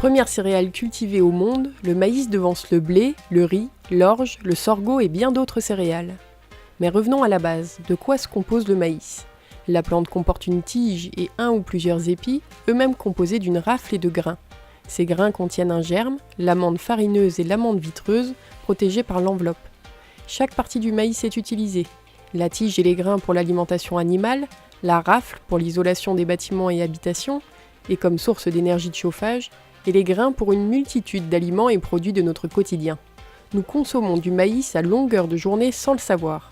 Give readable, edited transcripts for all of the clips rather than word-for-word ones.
Première céréale cultivée au monde, le maïs devance le blé, le riz, l'orge, le sorgho et bien d'autres céréales. Mais revenons à la base, de quoi se compose le maïs ? La plante comporte une tige et un ou plusieurs épis, eux-mêmes composés d'une rafle et de grains. Ces grains contiennent un germe, l'amande farineuse et l'amande vitreuse, protégées par l'enveloppe. Chaque partie du maïs est utilisée. La tige et les grains pour l'alimentation animale, la rafle pour l'isolation des bâtiments et habitations, et comme source d'énergie de chauffage, et les grains pour une multitude d'aliments et produits de notre quotidien. Nous consommons du maïs à longueur de journée sans le savoir.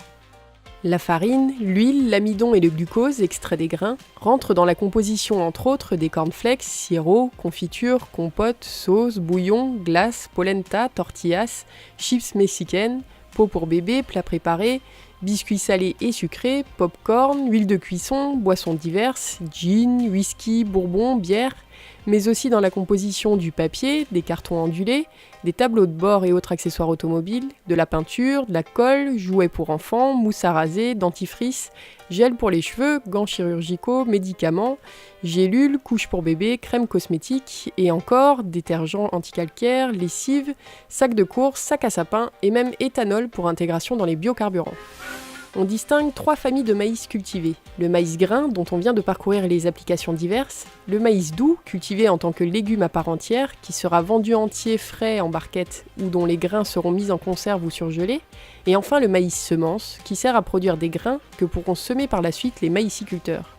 La farine, l'huile, l'amidon et le glucose, extraits des grains, rentrent dans la composition entre autres des cornflakes, sirops, confitures, compotes, sauces, bouillons, glaces, polenta, tortillas, chips mexicaines, pots pour bébés, plats préparés, biscuits salés et sucrés, pop-corn, huile de cuisson, boissons diverses, gin, whisky, bourbon, bière, mais aussi dans la composition du papier, des cartons ondulés, des tableaux de bord et autres accessoires automobiles, de la peinture, de la colle, jouets pour enfants, mousse à raser, dentifrice, gel pour les cheveux, gants chirurgicaux, médicaments, gélules, couches pour bébé, crème cosmétique et encore détergents anticalcaires, lessive, sacs de course, sacs à sapin et même éthanol pour intégration dans les biocarburants. On distingue 3 familles de maïs cultivés. Le maïs grain, dont on vient de parcourir les applications diverses, le maïs doux, cultivé en tant que légume à part entière, qui sera vendu entier frais en barquette ou dont les grains seront mis en conserve ou surgelés, et enfin le maïs semence, qui sert à produire des grains que pourront semer par la suite les maïsiculteurs.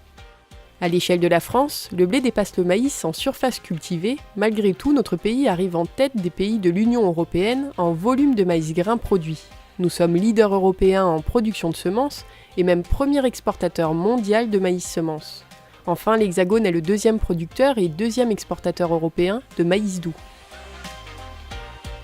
À l'échelle de la France, le blé dépasse le maïs en surface cultivée. Malgré tout, notre pays arrive en tête des pays de l'Union européenne en volume de maïs grain produit. Nous sommes leader européen en production de semences et même premier exportateur mondial de maïs semences. Enfin, l'Hexagone est le 2e producteur et 2e exportateur européen de maïs doux.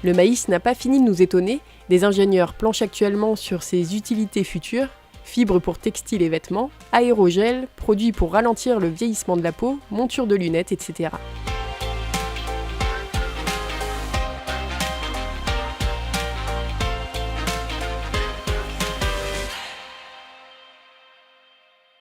Le maïs n'a pas fini de nous étonner, des ingénieurs planchent actuellement sur ses utilités futures, fibres pour textiles et vêtements, aérogel, produits pour ralentir le vieillissement de la peau, montures de lunettes, etc.